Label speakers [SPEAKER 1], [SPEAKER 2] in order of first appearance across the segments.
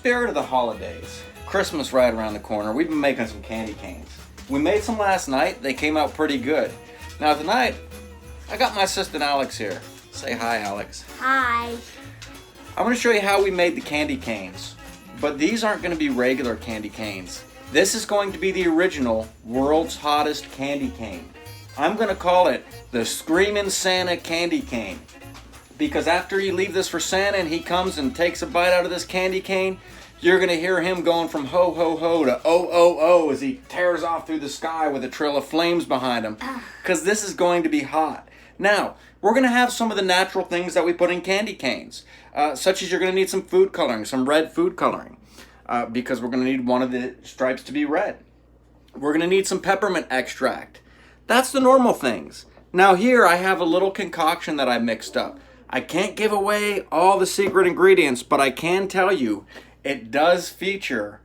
[SPEAKER 1] spirit of the holidays, Christmas right around the corner, we've been making some candy canes. We made some last night. They came out pretty good. Now tonight, I got my assistant Alex here. Say hi, Alex.
[SPEAKER 2] Hi.
[SPEAKER 1] I'm going to show you how we made the candy canes. But these aren't going to be regular candy canes. This is going to be the original world's hottest candy cane. I'm going to call it the Screamin Santa candy cane. Because after you leave this for Santa and he comes and takes a bite out of this candy cane, you're going to hear him going from ho ho ho to oh oh oh as he tears off through the sky with a trail of flames behind him. Because this is going to be hot. Now, we're going to have some of the natural things that we put in candy canes. Such as you're going to need some food coloring, some red food coloring. Because we're going to need one of the stripes to be red. We're going to need some peppermint extract. That's the normal things. Now here I have a little concoction that I mixed up. I can't give away all the secret ingredients, but I can tell you it does feature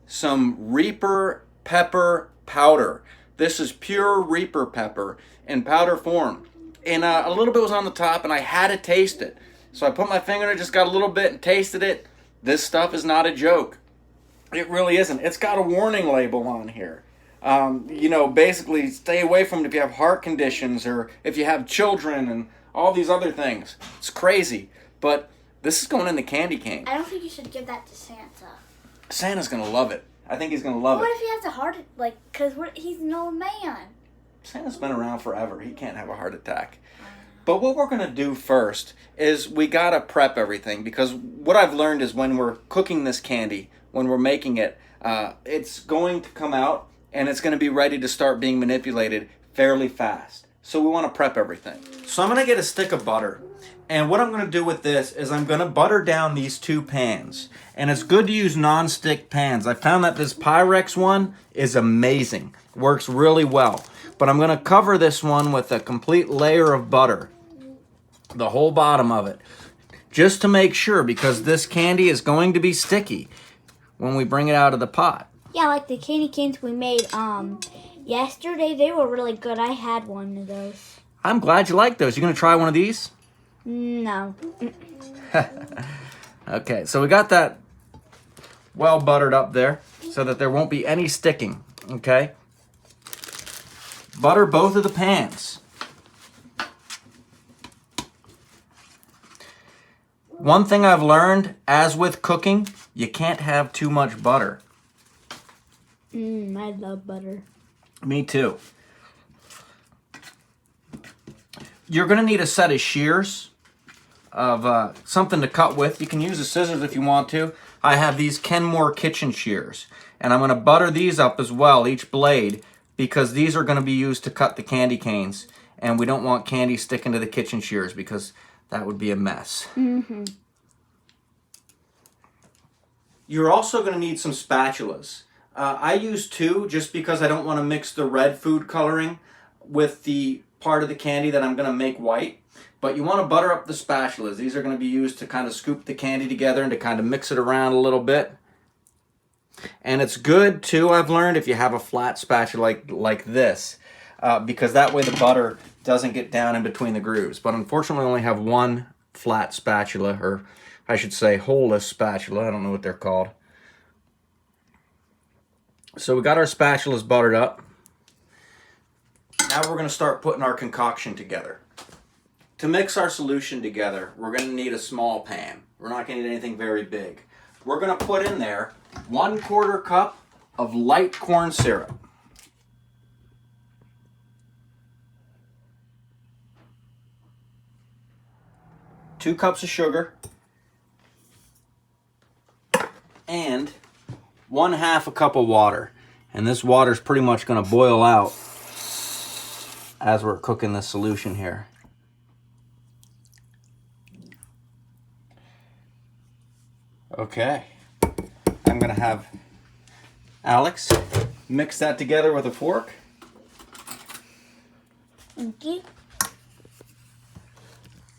[SPEAKER 1] some Reaper pepper powder. This is pure Reaper pepper in powder form. And a little bit was on the top and I had to taste it. So I put my finger in it, just got a little bit and tasted it. This stuff is not a joke. It really isn't. It's got a warning label on here. Basically stay away from it if you have heart conditions or if you have children and all these other things. It's crazy. But this is going in the candy cane.
[SPEAKER 2] I don't think you should give that to Santa.
[SPEAKER 1] Santa's going to love it. I think he's going to love it.
[SPEAKER 2] What if he has a heart, because he's an old man?
[SPEAKER 1] Santa's been around forever. He can't have a heart attack. But what we're going to do first is we got to prep everything. Because what I've learned is when we're cooking this candy, when we're making it, it's going to come out and it's going to be ready to start being manipulated fairly fast. So we want to prep everything. So I'm going to get a stick of butter. And what I'm going to do with this is I'm going to butter down these two pans. And it's good to use non-stick pans. I found that this Pyrex one is amazing. Works really well. But I'm going to cover this one with a complete layer of butter. The whole bottom of it. Just to make sure, because this candy is going to be sticky when we bring it out of the pot.
[SPEAKER 2] Yeah, like the candy canes we made yesterday. They were really good. I had one of those.
[SPEAKER 1] I'm glad you like those. You going to try one of these?
[SPEAKER 2] No.
[SPEAKER 1] Okay, so we got that well buttered up there so that there won't be any sticking, okay? Butter both of the pans. One thing I've learned, as with cooking, you can't have too much butter.
[SPEAKER 2] I love butter.
[SPEAKER 1] Me too. You're going to need a set of shears of something to cut with. You can use the scissors if you want to. I have these Kenmore kitchen shears. And I'm going to butter these up as well, each blade, because these are going to be used to cut the candy canes. And we don't want candy sticking to the kitchen shears because that would be a mess.
[SPEAKER 2] Mm-hmm.
[SPEAKER 1] You're also going to need some spatulas. I use two just because I don't want to mix the red food coloring with the part of the candy that I'm going to make white. But you want to butter up the spatulas. These are going to be used to kind of scoop the candy together and to kind of mix it around a little bit. And it's good too, I've learned, if you have a flat spatula like this. Because that way the butter doesn't get down in between the grooves. But unfortunately I only have one flat spatula, or I should say holeless spatula. I don't know what they're called. So we got our spatulas buttered up. Now we're going to start putting our concoction together. To mix our solution together, we're going to need a small pan. We're not going to need anything very big. We're going to put in there 1/4 cup of light corn syrup. 2 cups of sugar. And 1/2 cup of water. And this water is pretty much going to boil out as we're cooking this solution here. Okay, I'm going to have Alex mix that together with a fork.
[SPEAKER 2] Okay.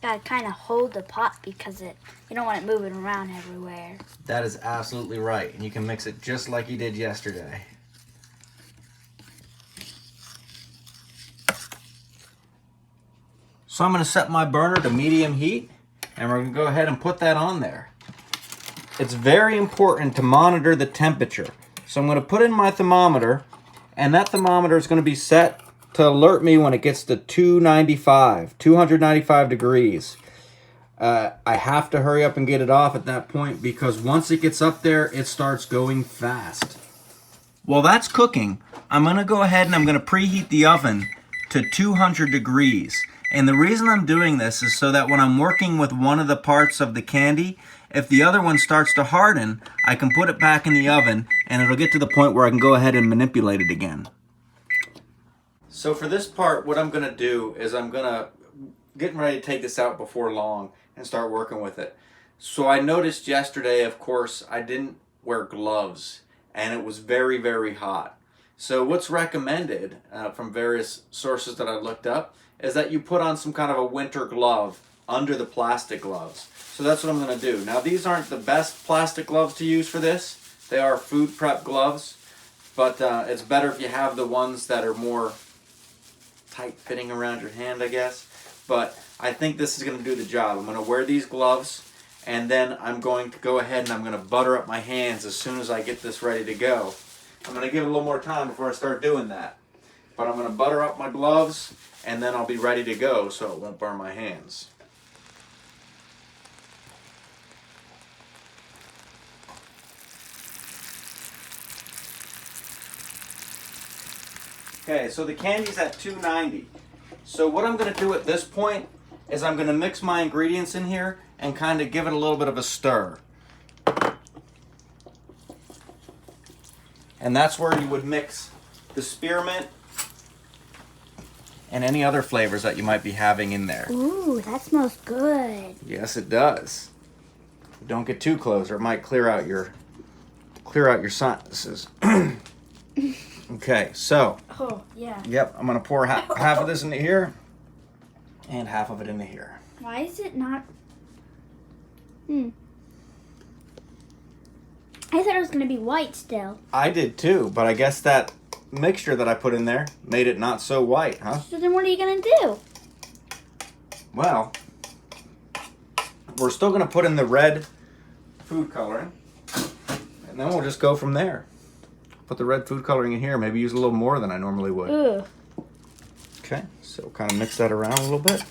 [SPEAKER 2] Gotta kind of hold the pot because you don't want it moving around everywhere.
[SPEAKER 1] That is absolutely right, and you can mix it just like you did yesterday. So I'm going to set my burner to medium heat, and we're going to go ahead and put that on there. it's very important to monitor the temperature. So I'm going to put in my thermometer, and that thermometer is going to be set to alert me when it gets to 295 degrees. I have to hurry up and get it off at that point because once it gets up there, it starts going fast. While that's cooking, I'm going to go ahead and I'm going to preheat the oven to 200 degrees. And the reason I'm doing this is so that when I'm working with one of the parts of the candy, if the other one starts to harden, I can put it back in the oven and it'll get to the point where I can go ahead and manipulate it again. So for this part, what I'm going to do is I'm going to getting ready to take this out before long and start working with it. So I noticed yesterday, of course, I didn't wear gloves and it was very, very hot. So what's recommended from various sources that I looked up is that you put on some kind of a winter glove under the plastic gloves. So that's what I'm going to do. Now these aren't the best plastic gloves to use for this. They are food prep gloves, but it's better if you have the ones that are more tight fitting around your hand, I guess. But I think this is going to do the job. I'm going to wear these gloves, and then I'm going to go ahead and I'm going to butter up my hands as soon as I get this ready to go. I'm going to give it a little more time before I start doing that. But I'm going to butter up my gloves, and then I'll be ready to go so it won't burn my hands. Okay, so the candy's at 290. So what I'm going to do at this point is I'm going to mix my ingredients in here and kind of give it a little bit of a stir. And that's where you would mix the spearmint and any other flavors that you might be having in there.
[SPEAKER 2] Ooh, that smells good.
[SPEAKER 1] Yes, it does. Don't get too close or it might clear out your sinuses. Okay, so.
[SPEAKER 2] Oh, yeah.
[SPEAKER 1] Yep, I'm going to pour half of this into here and half of it into here.
[SPEAKER 2] Why is it not... I thought it was going to be white still.
[SPEAKER 1] I did too, but I guess that mixture that I put in there made it not so white, huh?
[SPEAKER 2] So then what are you going to do?
[SPEAKER 1] Well, we're still going to put in the red food coloring, and then we'll just go from there. Put the red food coloring in here, maybe use a little more than I normally would.
[SPEAKER 2] Ugh.
[SPEAKER 1] Okay, so kind of mix that around a little bit.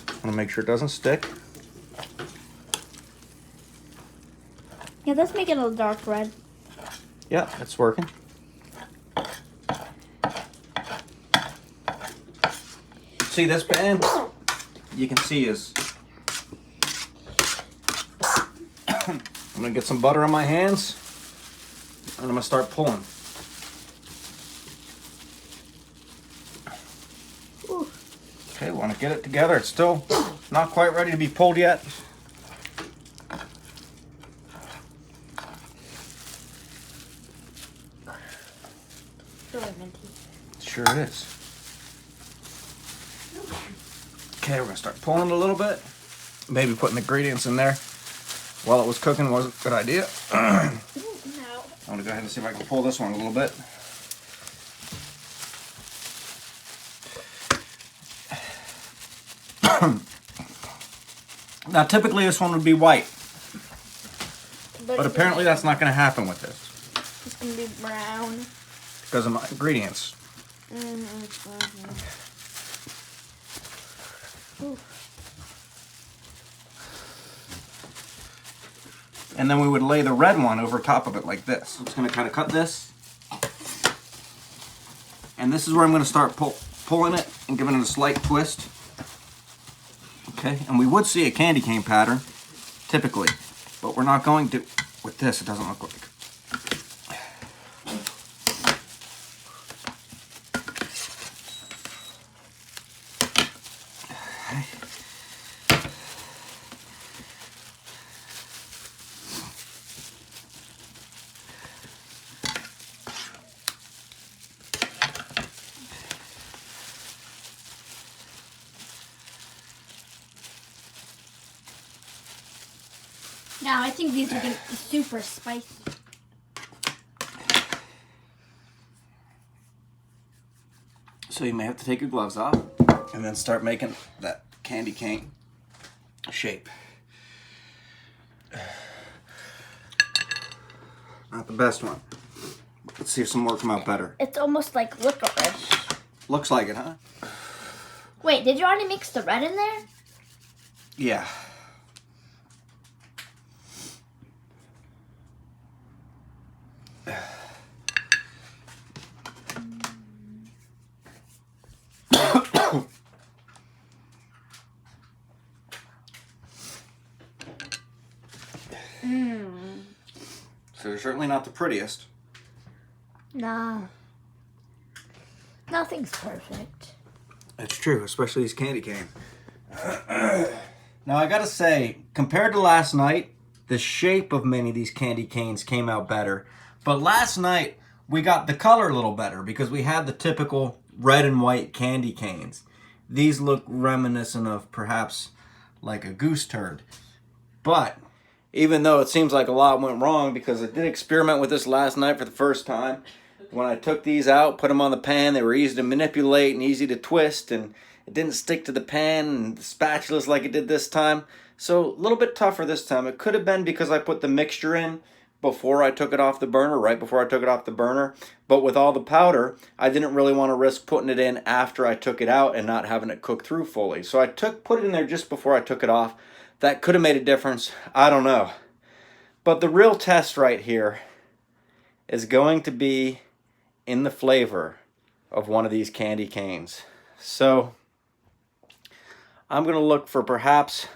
[SPEAKER 1] I want to make sure it doesn't stick.
[SPEAKER 2] Yeah, let's make it a dark red.
[SPEAKER 1] Yeah, it's working. See this pan? You can see is I'm gonna get some butter on my hands and I'm gonna start pulling.
[SPEAKER 2] Ooh.
[SPEAKER 1] Okay, want to get it together. It's still not quite ready to be pulled yet.
[SPEAKER 2] Really minty.
[SPEAKER 1] Sure it is. Okay, we're gonna start pulling it a little bit. Maybe putting the ingredients in there while it was cooking wasn't a good idea.
[SPEAKER 2] No.
[SPEAKER 1] I'm gonna go ahead and see if I can pull this one a little bit. Now typically this one would be white, but apparently that's not gonna happen with this.
[SPEAKER 2] It's gonna be brown.
[SPEAKER 1] Because of my ingredients. And then we would lay the red one over top of it like this. I'm just going to kind of cut this. And this is where I'm going to start pulling it and giving it a slight twist. Okay, and we would see a candy cane pattern, typically. But we're not going to, with this, it doesn't look like.
[SPEAKER 2] Now I think these are gonna be super spicy.
[SPEAKER 1] So you may have to take your gloves off and then start making that candy cane shape. Not the best one. Let's see if some more come out better.
[SPEAKER 2] It's almost like licorice.
[SPEAKER 1] Looks like it, huh?
[SPEAKER 2] Wait, did you already mix the red in there?
[SPEAKER 1] Yeah. So they're certainly not the prettiest.
[SPEAKER 2] Nah. Nothing's perfect.
[SPEAKER 1] It's true, especially these candy canes. Now I gotta say, compared to last night, the shape of many of these candy canes came out better. But last night, we got the color a little better because we had the typical red and white candy canes. These look reminiscent of perhaps like a goose turd. But even though it seems like a lot went wrong, because I did experiment with this last night for the first time. When I took these out, put them on the pan, they were easy to manipulate and easy to twist, and it didn't stick to the pan and the spatulas like it did this time. So a little bit tougher this time. It could have been because I put the mixture in before I took it off the burner, right before I took it off the burner. But with all the powder, I didn't really want to risk putting it in after I took it out and not having it cook through fully. So I put it in there just before I took it off. That could have made a difference. I don't know. But the real test right here is going to be in the flavor of one of these candy canes. So I'm going to look for perhaps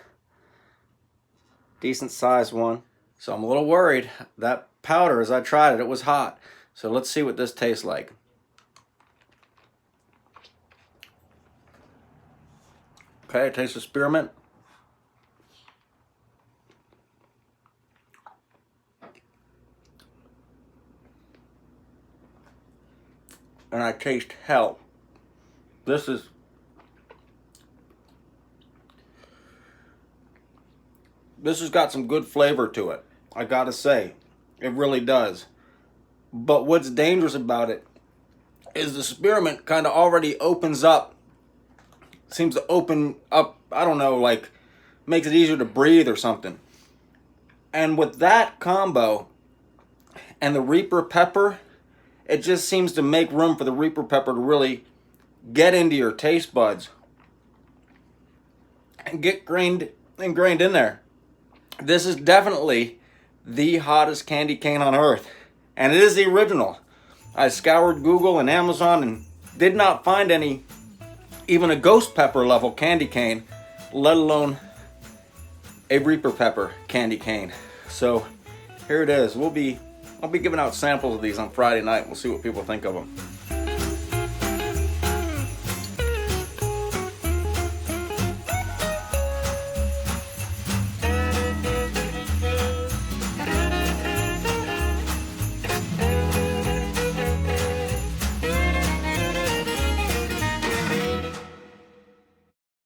[SPEAKER 1] decent sized one. So I'm a little worried. That powder, as I tried it, it was hot. So let's see what this tastes like. Okay, it tastes of spearmint. And I taste hell. This has got some good flavor to it. I gotta say, it really does. But what's dangerous about it is the spearmint kind of already opens up. Seems to open up, I don't know, like makes it easier to breathe or something. And with that combo and the Reaper pepper, it just seems to make room for the Reaper pepper to really get into your taste buds and get ingrained in there. This is definitely the hottest candy cane on earth, and it is the original. I scoured Google and Amazon and did not find any, even a ghost pepper level candy cane, let alone a Reaper pepper candy cane. So here it is. I'll be giving out samples of these on Friday night. We'll see what people think of them.